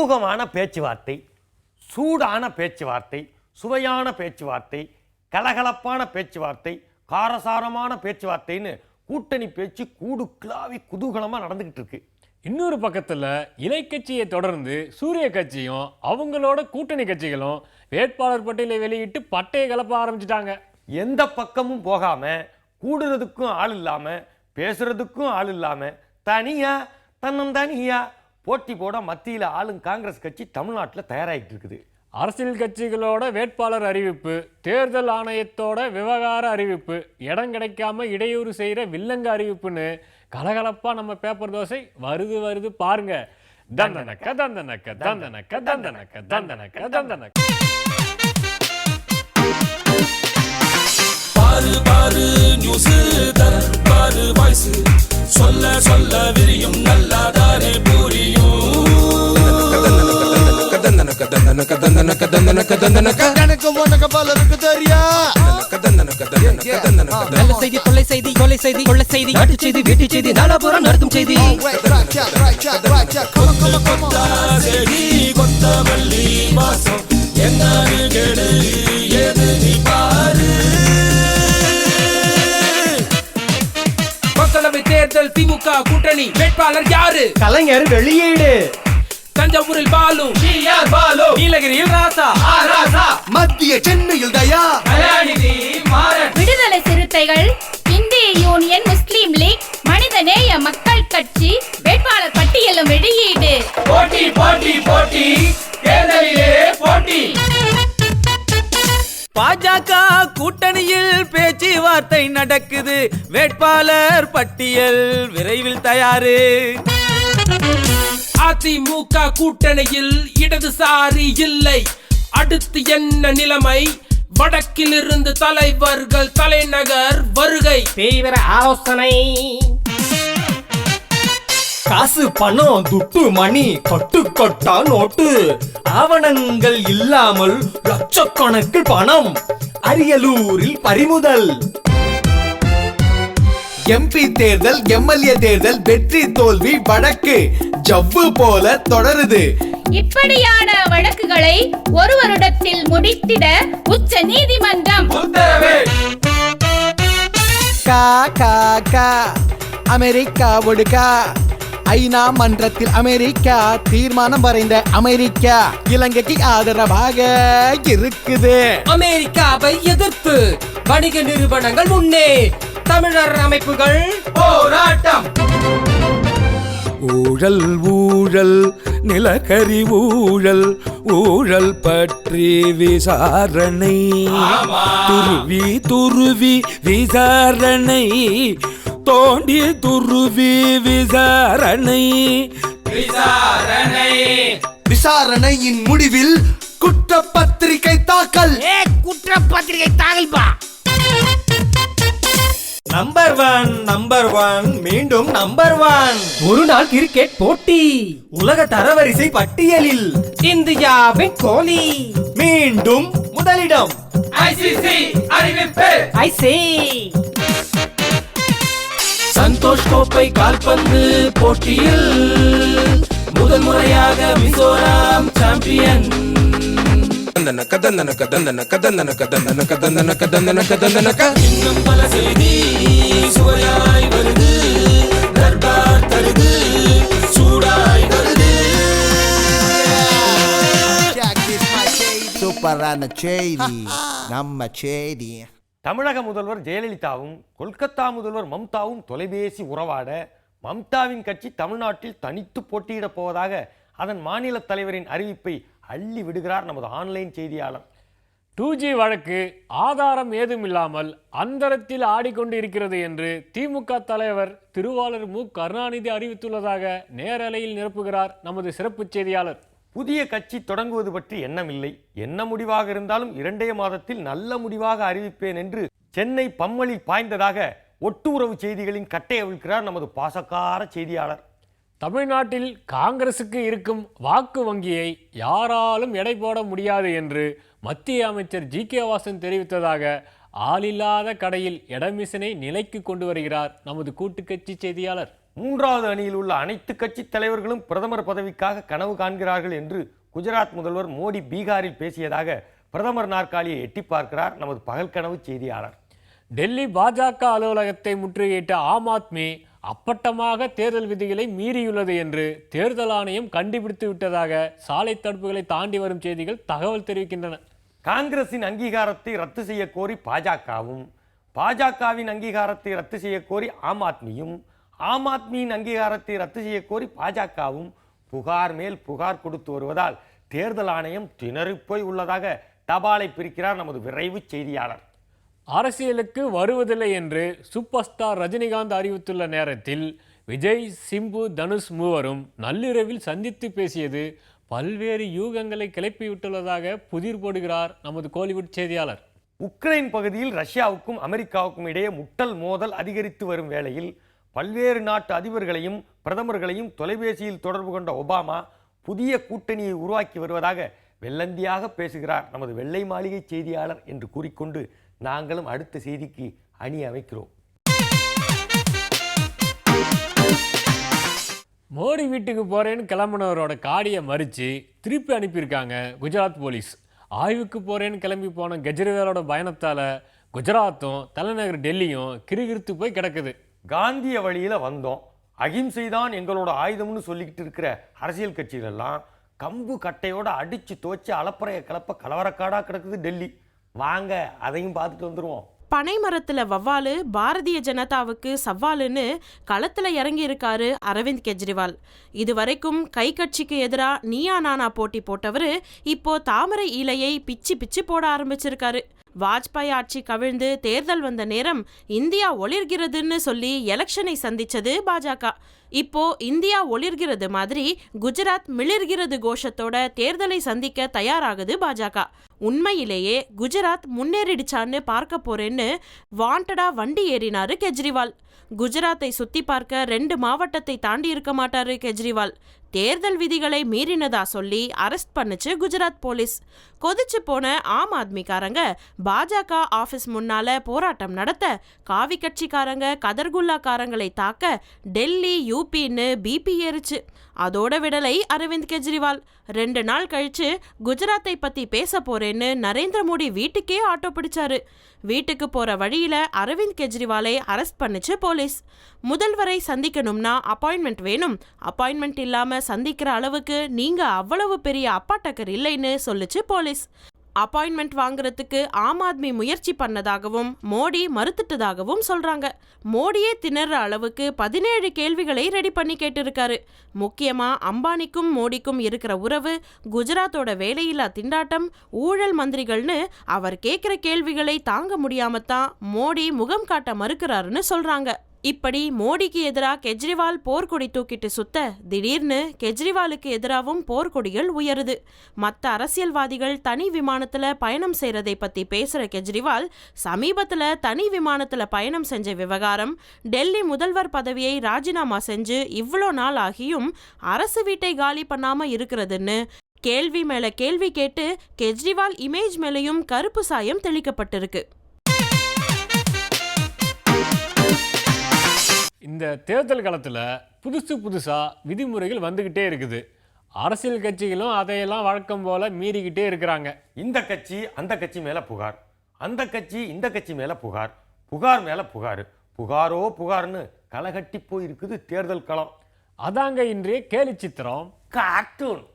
சுமூகமான பேச்சுவார்த்தை, சூடான பேச்சுவார்த்தை, சுவையான பேச்சுவார்த்தை, கலகலப்பான பேச்சுவார்த்தை, காரசாரமான பேச்சுவார்த்தைன்னு கூட்டணி பேச்சு கூடு கிளாவி குதூகலமாக நடந்துக்கிட்டு இருக்கு. இன்னொரு பக்கத்தில் இலை கட்சியை தொடர்ந்து சூரிய கட்சியும் அவங்களோட கூட்டணி கட்சிகளும் வேட்பாளர் பட்டியலை வெளியிட்டு பட்டையை கிளப்ப ஆரம்பிச்சிட்டாங்க. எந்த பக்கமும் போகாமல், கூடுறதுக்கும் ஆள் இல்லாமல், பேசுறதுக்கும் ஆள் இல்லாமல், தனியா போட்டி போட மத்தியில் ஆளும் காங்கிரஸ் கட்சி தமிழ்நாட்டில் தயாராகிட்டு இருக்குது. அரசியல் கட்சிகளோட வேட்பாளர் அறிவிப்பு, தேர்தல் ஆணையத்தோட விவகார அறிவிப்பு, இடம் கிடைக்காம இடையூறு செய்கிற வில்லங்க அறிவிப்புன்னு கலகலப்பா நம்ம பேப்பர் தோசை வருது பாருங்க. தந்தனக்க தந்தனக்க தந்தனக்க தந்தனக்க தந்தனக்க தந்தனக்க. பாரு பாரு நியூஸ் பாரு வாய்ஸ், சொல்ல சொல்ல விரியும் நல்லாதானே புரியும். நல்ல செய்தி, கொள்ளை செய்தி, கொலை செய்தி, கொள்ளை செய்தி, நாட்டு செய்தி, வீட்டு செய்தி, நாலாபுரம் நடத்தும் செய்தி. கொத்தமல்லி வாசம் என்னாரு கேடு ஏது நீ பாரு. மக்களவை தேர்தல் திமுக கூட்டணி வேட்பாளர் யாரு? கலைஞர் வெளியீடு. தஞ்சாவூரில் பாலு, நீலகிரியில் ராசா, மத்திய சென்னையில் தயா, விடுதலை சிறுத்தைகள், இந்திய யூனியன் முஸ்லீம் லீக், மனிதநேய மக்கள் கட்சி வேட்பாளர் பட்டியலும் வெளியீடு. போட்டி போட்டி போட்டி தேர்தலிலே போட்டி. பாஜக கூட்டணியில் பேச்சுவார்த்தை நடக்குது, வேட்பாளர் பட்டியல் விரைவில் தயாரு. அதிமுக கூட்டணியில் இடதுசாரி இல்லை, அடுத்து என்ன நிலைமை? வடக்கில் இருந்து தலைவர்கள் தலைநகர் வருகை, தீவிர ஆலோசனை. காசு பணம் துட்டு மணி கட்டுக்கட்டா நோட்டு, ஆவணங்கள் இல்லாமல் லட்சக்கணக்கில் பணம், அரியலூரில் பறிமுதல். எம்பி தேர்தல், எம்எல்ஏ தேர்தல், வெற்றி தோல்வி வழக்கு ஜவ்வு போல தொடருது. இப்படியான வழக்குகளை ஒரு வருடத்தில் முடித்திட உச்ச நீதிமன்றம் உத்தரவு. அமெரிக்கா ஒடுக்கா, ஐநா மன்றத்தில் அமெரிக்கா தீர்மானம் வரைந்த அமெரிக்கா இலங்கைக்கு ஆதரவாக இருக்குது. அமெரிக்காவை எதிர்த்து வணிக நிறுவனங்கள் முன்னே, தமிழர் அமைப்புகள் போராட்டம். ஊழல் ஊழல் நிலக்கரி ஊழல், ஊழல் பற்றி விசாரணை, துருவி துருவி விசாரணை, தோண்டி துருவி விசாரணை. விசாரணையின் முடிவில் குற்றப்பத்திரிகை தாக்கல். குற்றப்பத்திரிகை தாக்கல்பா. நம்பர் ஒன் மீண்டும் நம்பர் ஒன். ஒரு நாள் கிரிக்கெட் போட்டி, உலக தரவரிசை பட்டியலில் இந்தியாவின் கோலி மீண்டும் முதலிடம். ஐசிசி அறிவிப்பு. சந்தோஷ் கோப்பை கால்பந்து போட்டியில் முதல் முறையாக மிசோராம் சாம்பியன். இன்னும் பல செய்தி சுவையாய் வருது, தர்பார் தருது, சூடாய் வருது. சூப்பரான செய்தி, நம்ம செய்தி. தமிழக முதல்வர் ஜெயலலிதாவும் கொல்கத்தா முதல்வர் மம்தாவும் தொலைபேசி உறவாட, மம்தாவின் கட்சி தமிழ்நாட்டில் தனித்து போட்டியிடப் போவதாக அதன் மாநில தலைவரின் அறிவிப்பை அள்ளி விடுகிறார் நமது ஆன்லைன் செய்தியாளர். 2G வழக்கு ஆதாரம் ஏதும் இல்லாமல் அந்தரத்தில் ஆடிக்கொண்டு இருக்கிறது என்று திமுக தலைவர் திருவாளர் மு கருணாநிதி அறிவித்துள்ளதாக நேரலையில் நிரப்புகிறார் நமது சிறப்பு செய்தியாளர். புதிய கட்சி தொடங்குவது பற்றி எண்ணமில்லை, என்ன முடிவாக இருந்தாலும் 2 மாதத்தில் நல்ல முடிவாக அறிவிப்பேன் என்று சென்னை பம்மலில் பாய்ந்ததாக ஒட்டு உறவு செய்திகளின் கட்டை அவிழ்க்கிறார் நமது பாசக்கார செய்தியாளர். தமிழ்நாட்டில் காங்கிரசுக்கு இருக்கும் வாக்கு வங்கியை யாராலும் எடை போட முடியாது என்று மத்திய அமைச்சர் GK வாசன் தெரிவித்ததாக ஆளில்லாத கடையில் எடமிசனை நிலைக்கு கொண்டு வருகிறார் நமது கூட்டுக்கட்சி செய்தியாளர். மூன்றாவது அணியில் உள்ள அனைத்து கட்சி தலைவர்களும் பிரதமர் பதவிக்காக கனவு காண்கிறார்கள் என்று குஜராத் முதல்வர் மோடி பீகாரில் பேசியதாக பிரதமர் நாற்காலியை எட்டி பார்க்கிறார் நமது பகல் கனவு செய்தியாளர். டெல்லி பாஜக அலுவலகத்தை முற்றுகையிட்ட ஆம் ஆத்மி அப்பட்டமாக தேர்தல் விதிகளை மீறியுள்ளது என்று தேர்தல் ஆணையம் கண்டுபிடித்து விட்டதாக சாலை தடுப்புகளை தாண்டி வரும் செய்திகள் தகவல் தெரிவிக்கின்றன. காங்கிரசின் அங்கீகாரத்தை ரத்து செய்ய கோரி பாஜகவும், பாஜகவின் அங்கீகாரத்தை ரத்து செய்ய கோரி ஆம் ஆத்மியும், ஆம் ஆத்மியின் அங்கீகாரத்தை ரத்து செய்ய கோரி பாஜகவும் புகார் மேல் புகார் கொடுத்து வருவதால் தேர்தல் ஆணையம் திணறிப்போய் உள்ளதாக தபாலை பிரிக்கிறார் நமது விரைவு செய்தியாளர். அரசியலுக்கு வருவதில்லை என்று சூப்பர் ஸ்டார் ரஜினிகாந்த் அறிவித்துள்ள நேரத்தில் விஜய், சிம்பு, தனுஷ் மூவரும் நள்ளிரவில் சந்தித்து பேசியது பல்வேறு யூகங்களை கிளப்பிவிட்டுள்ளதாக புதிர் போடுகிறார் நமது கோலிவுட் செய்தியாளர். உக்ரைன் பகுதியில் ரஷ்யாவுக்கும் அமெரிக்காவுக்கும் இடையே முட்டல் மோதல் அதிகரித்து வரும் வேளையில் பல்வேறு நாட்டு அதிபர்களையும் பிரதமர்களையும் தொலைபேசியில் தொடர்பு கொண்ட ஒபாமா புதிய கூட்டணியை உருவாக்கி வருவதாக வெள்ளந்தியாக பேசுகிறார் நமது வெள்ளை மாளிகை செய்தியாளர் என்று கூறிக்கொண்டு நாங்களும் அடுத்த செய்திக்கு அணி அமைக்கிறோம். மோடி வீட்டுக்கு போறேன்னு கிளம்பினவரோட காடியை மறித்து திருப்பி அனுப்பியிருக்காங்க குஜராத் போலீஸ். ஆய்வுக்கு போறேன்னு கிளம்பி போன கெஜ்ரிவாலோட பயணத்தால் குஜராத்தும் தலைநகர் டெல்லியும் கிறுகிறுத்து போய் கிடக்குது. காந்திய வழியில வந்தோம், அகிம்சை தான் எங்களோட ஆயுதம்னு சொல்லிக்கிட்டு இருக்கிற அரசியல் கட்சிகளெல்லாம் கம்பு கட்டையோட அடிச்சு தோச்சு அலப்பறைய கலப்ப கலவரக்காடா கிடக்குது டெல்லி. வாங்க அதையும் பார்த்துட்டு வந்துருவோம். பனைமரத்துல வவ்வாலு பாரதிய ஜனதாவுக்கு சவாலுன்னு களத்துல இறங்கி இருக்காரு அரவிந்த் கெஜ்ரிவால். இதுவரைக்கும் கை கட்சிக்கு எதிரா நீயா நானா போட்டி போட்டவரு இப்போ தாமரை இலையை பிச்சு பிச்சு போட ஆரம்பிச்சிருக்காரு. வாஜ்பாய் ஆட்சி கவிழ்ந்து தேர்தல் வந்த நேரம் இந்தியா ஒளிர்கிறதுன்னு சொல்லி எலெக்ஷனை சந்திச்சது பாஜக. இப்போ இந்தியா ஒளிர்கிறது மாதிரி குஜராத் மிளிர்கிறது கோஷத்தோட தேர்தலை சந்திக்க தயாராகுது பாஜக. உண்மையிலேயே குஜராத் முன்னேறிடுச்சான்னு பார்க்க போறேன்னு வாண்டடா வண்டி ஏறினாரு கெஜ்ரிவால். குஜராத்தை சுத்தி பார்க்க 2 மாவட்டத்தை தாண்டி இருக்க மாட்டாரு கெஜ்ரிவால். தேர்தல் விதிகளை மீறினதா சொல்லி அரெஸ்ட் பண்ணுச்சு குஜராத் போலீஸ். கொதிச்சு போன ஆம் ஆத்மிக்காரங்க பாஜக ஆபீஸ் முன்னால போராட்டம் நடத்த, காவி கட்சிக்காரங்க கதர்குல்லாக்காரங்களை தாக்க டெல்லி யூபின்னு பிபி ஏறிச்சு. அதோட விடலை அரவிந்த் கெஜ்ரிவால். 2 நாள் கழிச்சு குஜராத்தை பத்தி பேச போறேன்னு நரேந்திர மோடி வீட்டுக்கே ஆட்டோ பிடிச்சாரு. வீட்டுக்கு போற வழியில அரவிந்த் கெஜ்ரிவாலை அரெஸ்ட் பண்ணுச்சு போலீஸ். முதல்வரை சந்திக்கணும்னா அப்பாயின்மெண்ட் வேணும், அப்பாயின்மெண்ட் இல்லாம சந்திக்கிற அளவுக்கு நீங்க அவ்வளவு பெரிய அப்பாட்டக்கர் இல்லைன்னு சொல்லுச்சு போலீஸ். அப்பாயின்மெண்ட் வாங்குறதுக்கு ஆம் ஆத்மி முயற்சி பண்ணதாகவும் மோடி மறுத்துட்டதாகவும் சொல்றாங்க. மோடியே திணற அளவுக்கு 17 கேள்விகளை ரெடி பண்ணி கேட்டிருக்காரு. முக்கியமா அம்பானிக்கும் மோடிக்கும் இருக்கிற உறவு, குஜராத்தோட வேலையில்லா திண்டாட்டம், ஊழல் மந்திரிகள்னு அவர் கேட்கிற கேள்விகளை தாங்க முடியாமத்தான் மோடி முகம் காட்ட மறுக்கிறாருன்னு சொல்றாங்க. இப்படி மோடிக்கு எதிராக கெஜ்ரிவால் போர்க்கொடி தூக்கிட்டு சுத்த திடீர்னு கெஜ்ரிவாலுக்கு எதிராகவும் போர்க்கொடிகள் உயருது. மற்ற அரசியல்வாதிகள் தனி விமானத்துல பயணம் செய்யறதை பத்தி பேசுற கெஜ்ரிவால் சமீபத்துல தனி விமானத்துல பயணம் செஞ்ச விவகாரம், டெல்லி முதல்வர் பதவியை ராஜினாமா செஞ்சு இவ்வளோ நாள் ஆகியும் அரசு வீட்டை காலி பண்ணாம இருக்கிறதுன்னு கேள்வி மேல கேள்வி கேட்டு கெஜ்ரிவால் இமேஜ் மேலையும் கருப்பு சாயம் தெளிக்கப்பட்டிருக்கு. இந்த தேர்தல் காலத்தில் புதுசாக விதிமுறைகள் வந்துக்கிட்டே இருக்குது. அரசியல் கட்சிகளும் அதையெல்லாம் வழக்கம் போல மீறிக்கிட்டே இருக்கிறாங்க. இந்த கட்சி அந்த கட்சி மேல புகார், அந்த கட்சி இந்த கட்சி மேல புகார், புகார் மேல புகார், புகாரோ புகார்னு களகட்டி போயிருக்குது தேர்தல் களம். அதாங்க இன்றைய கேலி சித்திரம் கார்ட்டூன்.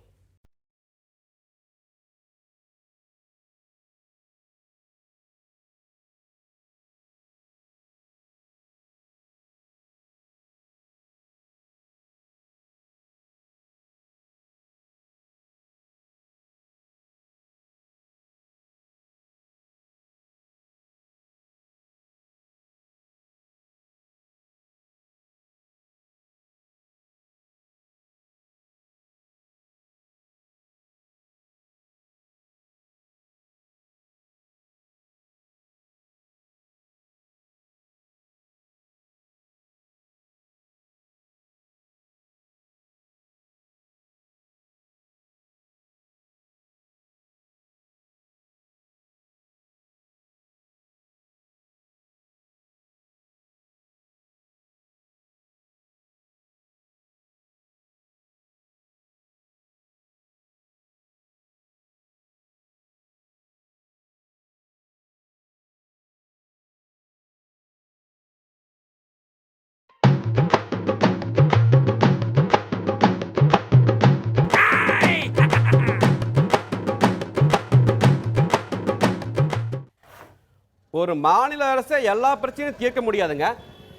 ஒரு மாநில அரசை எல்லா பிரச்சனையும் தீர்க்க முடியாதுங்க.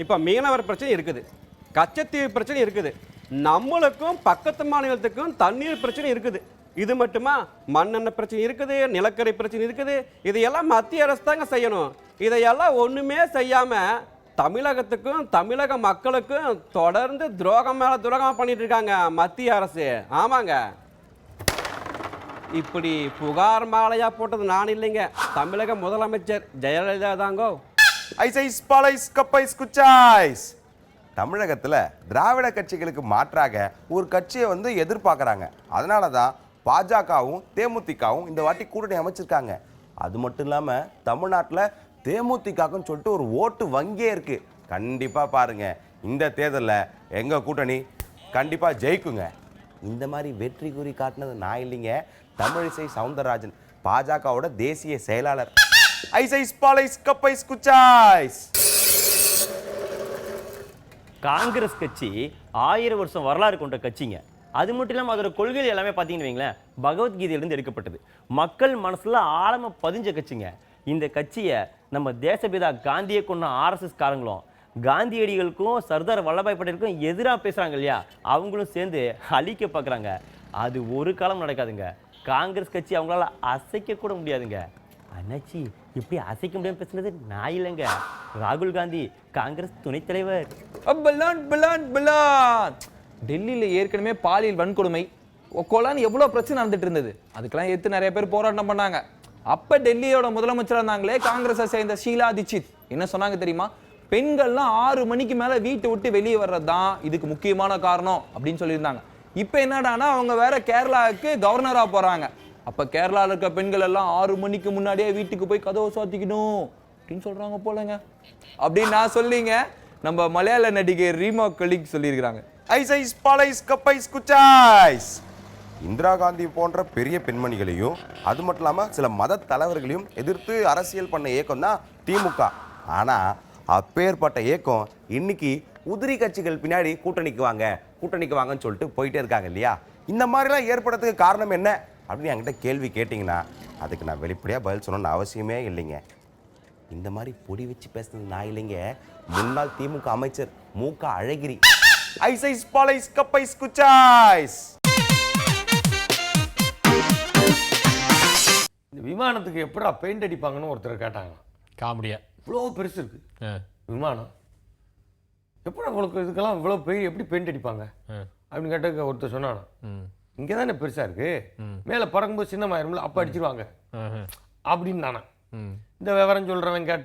இப்போ மீனவர் பிரச்சனை இருக்குது, கச்சத்தீவு பிரச்சனை இருக்குது, நம்மளுக்கும் பக்கத்து மாநிலத்துக்கும் தண்ணீர் பிரச்சனை இருக்குது. இது மட்டுமா, மண்ணெண்ணெய் பிரச்சனை இருக்குது, நிலக்கரி பிரச்சனை இருக்குது. இதையெல்லாம் மத்திய அரசு தாங்க செய்யணும். இதையெல்லாம் ஒன்றுமே செய்யாமல் தமிழகத்துக்கும் தமிழக மக்களுக்கும் தொடர்ந்து துரோகம் மேலே துரோகம் பண்ணிட்டு இருக்காங்க மத்திய அரசு. ஆமாங்க, இப்படி புகார் மாலையா போட்டது நான் இல்லைங்க, தமிழக முதலமைச்சர் ஜெயலலிதா தாங்கோ. ஐசைஸ் பாலைஸ் கப்பைஸ் குச்சாய்ஸ். தமிழகத்தில் திராவிட கட்சிகளுக்கு மாற்றாக ஒரு கட்சியை எதிர்பார்க்குறாங்க. அதனால தான் பாஜகவும் தேமுதிகவும் இந்த வாட்டி கூட்டணி அமைச்சிருக்காங்க. அது மட்டும் இல்லாமல் தமிழ்நாட்டில் தேமுதிகன்னு சொல்லிட்டு ஒரு ஓட்டு வங்கியே இருக்குது. கண்டிப்பாக பாருங்கள், இந்த தேர்தலில் எங்கள் கூட்டணி கண்டிப்பாக ஜெயிக்குங்க. இந்த மாதிரி வெற்றி குறி காட்டினது நான் இல்லைங்க, தமிழிசை சவுந்தரராஜன், பாஜகவோட தேசிய செயலாளர். ஐசைஸ் பாலைஸ் கப்பைஸ் குச்சாய்ஸ். காங்கிரஸ் கட்சி 1000 வருஷம் வரலாறு கொண்ட கட்சிங்க. அது மட்டும் இல்லாமல் அதோட கொள்கைகள் எல்லாமே பார்த்தீங்கன்னு வைங்களேன், பகவத்கீதையிலிருந்து எடுக்கப்பட்டது. மக்கள் மனசில் ஆழமாக பதிஞ்ச கட்சிங்க. இந்த கட்சியை நம்ம தேசபிதா காந்தியை கொண்ட ஆர்எஸ்எஸ் காரங்களும் காந்தியடிகளுக்கும் சர்தார் வல்லபாய் பட்டேலுக்கும் எதிராக பேசுகிறாங்க இல்லையா, அவங்களும் சேர்ந்து அழிக்க பார்க்குறாங்க. அது ஒரு காலம் நடக்காதுங்க. காங்கிரஸ் கட்சி அவங்களால அசைக்க கூட முடியாதுங்க. அண்ணாச்சி, இப்படி அசைக்க முடியாமல் பேசுனது நான் இல்லைங்க, ராகுல் காந்தி, காங்கிரஸ் துணைத் தலைவர். டெல்லியில் ஏற்கனவே பாலியல் வன்கொடுமை கொலான்னு எவ்வளோ பிரச்சனை நடந்துட்டு இருந்தது. அதுக்கெல்லாம் எடுத்து நிறைய பேர் போராட்டம் பண்ணாங்க. அப்போ டெல்லியோட முதலமைச்சராக இருந்தாங்களே காங்கிரஸை சேர்ந்த ஷீலா தீட்சித் என்ன சொன்னாங்க தெரியுமா? பெண்கள்லாம் 6 மணிக்கு மேலே வீட்டை விட்டு வெளியே வர்றது தான் இதுக்கு முக்கியமான காரணம் அப்படின்னு சொல்லியிருந்தாங்க. இப்போ என்னடானா அவங்க வேற கேரளாவுக்கு கவர்னராக போகிறாங்க. அப்போ கேரளாவில் இருக்க பெண்கள் எல்லாம் 6 மணிக்கு முன்னாடியே வீட்டுக்கு போய் கதவை சாத்திக்கணும் அப்படின்னு சொல்கிறாங்க போலங்க. அப்படின்னு நான் சொல்லிங்க, நம்ம மலையாள நடிகை ரீமா கலிக் சொல்லியிருக்கிறாங்க. ஐசைஸ் பாலைஸ் கப்பைஸ் குச்சாய்ஸ். இந்திரா காந்தி போன்ற பெரிய பெண்மணிகளையும் அது மட்டும் இல்லாமல் சில மத தலைவர்களையும் எதிர்த்து அரசியல் பண்ண இயக்கம் தான் திமுக. ஆனால் அப்பேற்பட்ட இயக்கம் இன்னைக்கு உதிரி கட்சிகள் பின்னாடி கூட்டணிக்கு வாங்கன்னு சொல்லிட்டு போயிட்டே இருக்காங்க இல்லையா. இந்த மாதிரிலாம் ஏற்படுறதுக்கு காரணம் என்ன அப்படின்னு என்கிட்ட கேள்வி கேட்டிங்கன்னா அதுக்கு நான் வெளிப்படையாக பதில் சொல்லணும்னு அவசியமே இல்லைங்க. இந்த மாதிரி பொடி வச்சு பேசுனது நான் இல்லைங்க, முன்னாள் திமுக அமைச்சர் மூக அழகிரி. ஐசைஸ் பாலைஸ் கப்பைஸ் குச்சாய்ஸ். இந்த விமானத்துக்கு எப்படா பெயிண்ட் அடிப்பாங்கன்னு ஒருத்தர் கேட்டாங்க. காமெடியா இவ்வளோ பெருசு இருக்கு விமானம், எப்படா உங்களுக்கு இதுக்கெல்லாம் இவ்வளோ எப்படி பெயிண்ட் அடிப்பாங்க அப்படின்னு கேட்டதுக்கு ஒருத்தர் சொன்னானா, இங்கே தானே பெருசாக இருக்கு, மேலே பறக்கும்போது சின்னமாயிரும்ல, அப்போ அடிச்சிருவாங்க அப்படின்னு தானே. இந்த விவரம்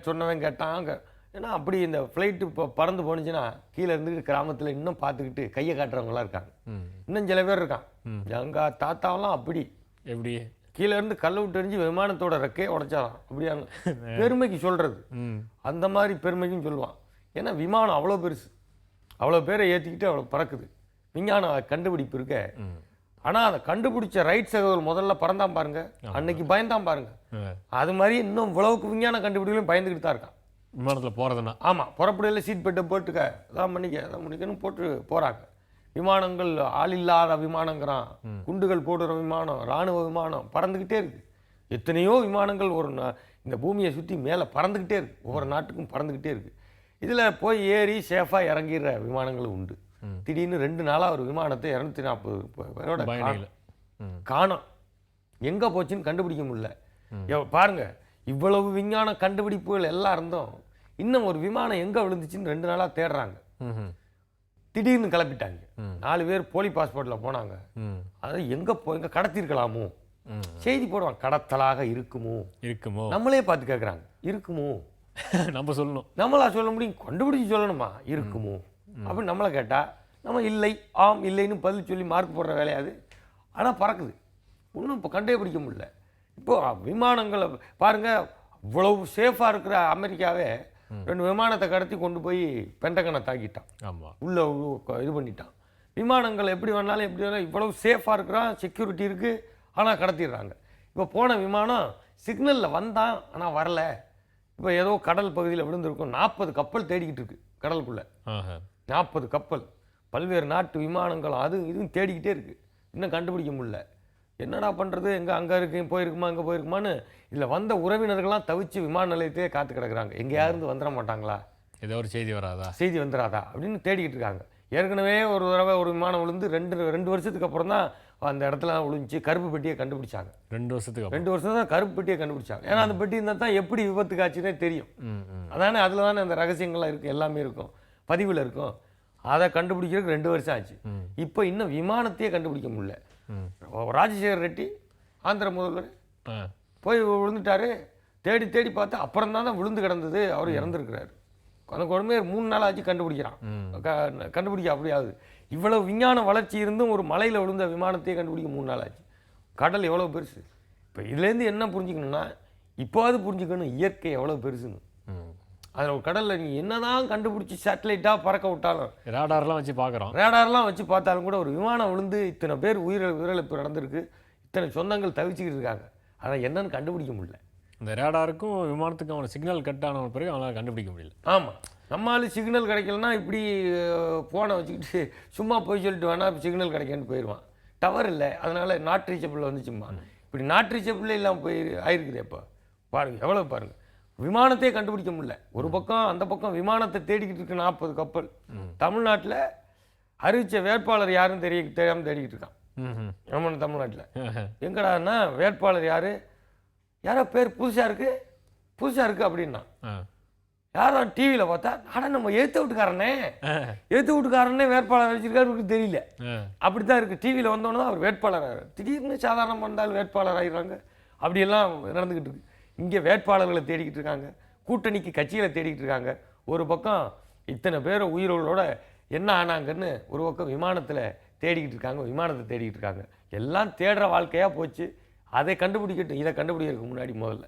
சொன்னவன் கேட்டான். ஏன்னா அப்படி இந்த ஃப்ளைட்டு இப்போ பறந்து போனுச்சுன்னா கீழே இருந்துக்கிட்டு கிராமத்தில் இன்னும் பார்த்துக்கிட்டு கையை காட்டுறவங்களாம் இருக்காங்க. இன்னும் சில பேர் இருக்கான். எங்கள் தாத்தாவெல்லாம் அப்படி எப்படி கீழே இருந்து கல்லை விட்டு எறிஞ்சு விமானத்தோட ரெக்கையை உடைச்சாலாம், அப்படியான பெருமைக்கு சொல்கிறது. அந்த மாதிரி பெருமைக்கும் சொல்லுவான். ஏன்னா விமானம் அவ்வளோ பெருசு, அவ்வளோ பேரை ஏற்றிக்கிட்டு அவ்வளோ பறக்குது. விஞ்ஞான கண்டுபிடிப்பு இருக்க. ஆனால் அதை கண்டுபிடிச்ச ரைட் சகோதரர் முதல்ல பறந்தான் பாருங்க, அன்னைக்கு பயந்தான் பாருங்க. அது மாதிரி இன்னும் இவ்வளவுக்கு விஞ்ஞான கண்டுபிடிப்புலையும் பயந்துக்கிட்டு தான் இருக்கான் விமானத்தில் போகிறதுனா. ஆமாம், புறப்படையில் சீட் பெட்டை போட்டுக்க, அதான் பண்ணிக்கன்னு போட்டு போகிறாங்க. விமானங்கள் ஆள் இல்லாத விமானங்கிறான், குண்டுகள் போடுற விமானம், இராணுவ விமானம் பறந்துக்கிட்டே இருக்குது. எத்தனையோ விமானங்கள் இந்த பூமியை சுற்றி மேலே பறந்துக்கிட்டே இருக்குது, ஒவ்வொரு நாட்டுக்கும் பறந்துக்கிட்டே இருக்குது. இதில் போய் ஏறி சேஃபாக இறங்கிடுற விமானங்களும் உண்டு. திடீர்னு 2 நாளாக ஒரு விமானத்தை 240 பேரோட காணோம். எங்கே போச்சுன்னு கண்டுபிடிக்க முடியல. பாருங்க, இவ்வளவு விஞ்ஞான கண்டுபிடிப்புகள் எல்லாம் இருந்தோம், இன்னும் ஒரு விமானம் எங்கே விழுந்துச்சுன்னு 2 நாளாக தேடுறாங்க. திடீர்னு கிளப்பிட்டாங்க. 4 பேர் போலி பாஸ்போர்ட்டில் போனாங்க. அதாவது எங்கே கடத்திருக்கலாமோ செய்தி போடுவாங்க. கடத்தலாக இருக்குமோ நம்மளே பார்த்து கேட்குறாங்க, இருக்குமோ நம்ம சொல்லணும், நம்மளா சொல்ல முடியும், கண்டுபிடிச்சி சொல்லணுமா, இருக்குமோ அப்படின்னு நம்மளை கேட்டால் நம்ம இல்லை ஆம் இல்லைன்னு பதில் சொல்லி மார்க் போடுற வேலையாது. ஆனால் பறக்குது, ஒன்றும் இப்போ கண்டே பிடிக்க முடியல. இப்போ விமானங்களை பாருங்கள், இவ்வளவு சேஃபாக இருக்கிற அமெரிக்காவே 2 விமானத்தை கடத்தி கொண்டு போய் பென்டகனை தாக்கிட்டான். ஆமாம், உள்ளே இது பண்ணிட்டான். விமானங்கள் எப்படி வேணாலும் எப்படி வேணாலும் இவ்வளவு சேஃபாக இருக்கிறான், செக்யூரிட்டி இருக்குது, ஆனால் கடத்திடுறாங்க. இப்போ போன விமானம் சிக்னலில் வந்தான், ஆனால் வரல. இப்போ ஏதோ கடல் பகுதியில் விழுந்திருக்கும். 40 கப்பல் தேடிக்கிட்டு இருக்கு கடலுக்குள்ளே. 40 கப்பல், பல்வேறு நாட்டு விமானங்கள், அது இதுவும் தேடிக்கிட்டே இருக்குது. இன்னும் கண்டுபிடிக்க முடியல. என்னடா பண்ணுறது, எங்கே அங்கே இருக்கு போயிருக்குமா இங்கே போயிருக்குமான்னு இதில் வந்த உறவினர்கள்லாம் தவிச்சு விமான நிலையத்தையே காத்து கிடக்குறாங்க. எங்கேயாருந்து வந்துட மாட்டாங்களா, ஏதோ ஒரு செய்தி வராதா, செய்தி வந்துடாதா அப்படின்னு தேடிக்கிட்டு இருக்காங்க. ஏற்கனவே ஒரு தடவை ஒரு விமானம் விழுந்து 2 வருஷத்துக்கு அப்புறம் தான் அந்த இடத்துல விழுந்துச்சு. கருப்பு பெட்டியை கண்டுபிடிச்சாங்க. 2 வருஷத்துக்கு 2 வருஷம் தான் கருப்பு பெட்டியை கண்டுபிடிச்சாங்க. ஏன்னா அந்த பெட்டி இருந்தால் தான் எப்படி விபத்துக்கு ஆச்சுன்னே தெரியும். அதானே, அதில் தானே அந்த ரகசியங்கள்லாம் இருக்கும், எல்லாமே இருக்கும், பதிவில் இருக்கும். அதை கண்டுபிடிக்கிறதுக்கு 2 வருஷம் ஆச்சு. இப்போ இன்னும் விமானத்தையே கண்டுபிடிக்க முடியல. ராஜசேகர் ரெட்டி ஆந்திர முதல்வர் போய் விழுந்துட்டாரு. தேடி தேடி பார்த்தா அப்புறம் தான் விழுந்து கிடந்தது. அவர் இறந்துருக்கிறாரு. அந்த கொடுமையை 3 நாள் ஆச்சு கண்டுபிடிக்கிறான். கண்டுபிடிக்க அப்படியாவது. இவ்வளவு விஞ்ஞான வளர்ச்சி இருந்தும் ஒரு மலையில் விழுந்த விமானத்தையே கண்டுபிடிக்க 3 நாள் ஆச்சு. கடல் எவ்வளோ பெருசு. இப்போ இதுலேருந்து என்ன புரிஞ்சுக்கணும்னா, இப்போவாது புரிஞ்சுக்கணும் இயற்கை எவ்வளோ பெருசுன்னு. அதில் ஒரு கடலில் நீங்கள் என்னதான் கண்டுபிடிச்சி சேட்டலைட்டாக பறக்க விட்டாலும், ரேடார்லாம் வச்சு பார்க்குறோம், ரேடார்லாம் வச்சு பார்த்தாலும் கூட ஒரு விமானம் விழுந்து இத்தனை பேர் உயிரிழப்பு நடந்திருக்கு, இத்தனை சொந்தங்கள் தவிச்சுக்கிட்டு இருக்காங்க. அதை என்னன்னு கண்டுபிடிக்க முடியல. இந்த ரேடாருக்கும் விமானத்துக்கும் அவனை சிக்னல் கட் ஆன பிறகு அவனால் கண்டுபிடிக்க முடியல. ஆமாம், நம்மளால சிக்னல் கிடைக்கலன்னா இப்படி ஃபோனை வச்சுக்கிட்டு சும்மா போய் சொல்லிட்டு வேணா சிக்னல் கிடைக்கன்னு போயிடுவான். டவர் இல்லை, அதனால் நாட் ரீச்சபிள் வந்துச்சும்மா. இப்படி நாட் ரீச்சபிளே இல்லாமல் போய் ஆயிருக்குது. இப்போ பாருங்கள் எவ்வளோ பாருங்கள், விமானத்தையே கண்டுபிடிக்க முடியல. ஒரு பக்கம் அந்த பக்கம் விமானத்தை தேடிக்கிட்டு இருக்கு 40 கப்பல். தமிழ்நாட்டில் அறிவித்த வேட்பாளர் யாருன்னு தெரியாமல் தேடிக்கிட்டு இருக்கான். ஆமாம், தமிழ்நாட்டில் எங்கடான்னா வேட்பாளர் யாரோ பேர் புதுசாக இருக்குது அப்படின்னா, யாரும் டிவியில் பார்த்தா ஆனா நம்ம எழுத்து வீட்டுக்காரனே வேட்பாளர் அறிவிச்சிருக்காரு தெரியல. அப்படி தான் இருக்குது. டிவியில் வந்தோன்னா அவர் வேட்பாளர், திடீர்னு சாதாரணமாக இருந்தாலும் வேட்பாளர் ஆகிடுறாங்க. அப்படியெல்லாம் நடந்துக்கிட்டு இருக்கு. இங்கே வேட்பாளர்களை தேடிக்கிட்டு இருக்காங்க, கூட்டணிக்கு கட்சிகளை தேடிக்கிட்டு இருக்காங்க. ஒரு பக்கம் இத்தனை பேர் உயிரோட என்ன ஆனாங்கன்னு ஒரு பக்கம் விமானத்தில் தேடிக்கிட்டு இருக்காங்க, விமானத்தை தேடிக்கிட்டு இருக்காங்க. எல்லாம் தேடுற வாழ்க்கையாக போச்சு. அதை கண்டுபிடிக்கட்டும். இதை கண்டுபிடிக்கிறதுக்கு முன்னாடி முதல்ல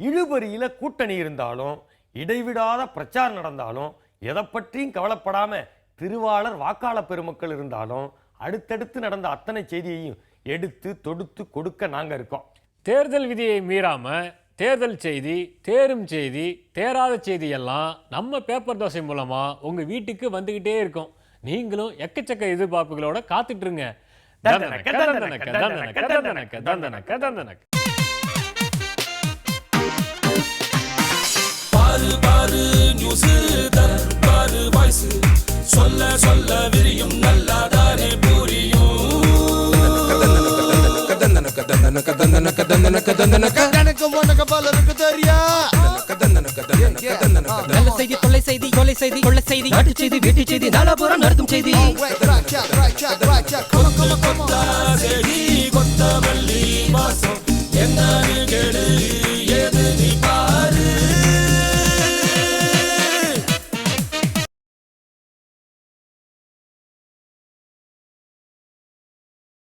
இழுபறியில் கூட்டணி இருந்தாலும், இடைவிடாத பிரச்சாரம் நடந்தாலும், எதை பற்றியும் கவலைப்படாமல் திருவாளர் வாக்காளர் பெருமக்கள் இருந்தாலும், அடுத்தடுத்து நடந்த அத்தனை செய்தியையும் எடுத்து தொடுத்து கொடுக்க நாங்கள் இருக்கோம். தேர்தல் விதியை மீறாம தேர்தல் செய்தி, தேரும் செய்தி, தேராத செய்தி எல்லாம் நம்ம பேப்பர் தோசை மூலமா உங்க வீட்டுக்கு வந்துகிட்டே இருக்கும். நீங்களும் எக்கச்சக்க எதிர்பார்ப்புகளோட காத்துட்டு இருங்க. பாரு பாரு நியூஸ் தர்பாரு வாய்ஸ், சொல்ல சொல்ல விரியும் நல்லாதானே புரியும். நல்ல செய்தி, தொலை செய்தி, கொலை செய்தி, கொள்ள செய்தி, நாட்டு செய்தி, வீட்டு செய்தி, நாலாபுரம் நடக்கும் செய்தி. கொத்தமல்லி வாசம் என்ன கேடு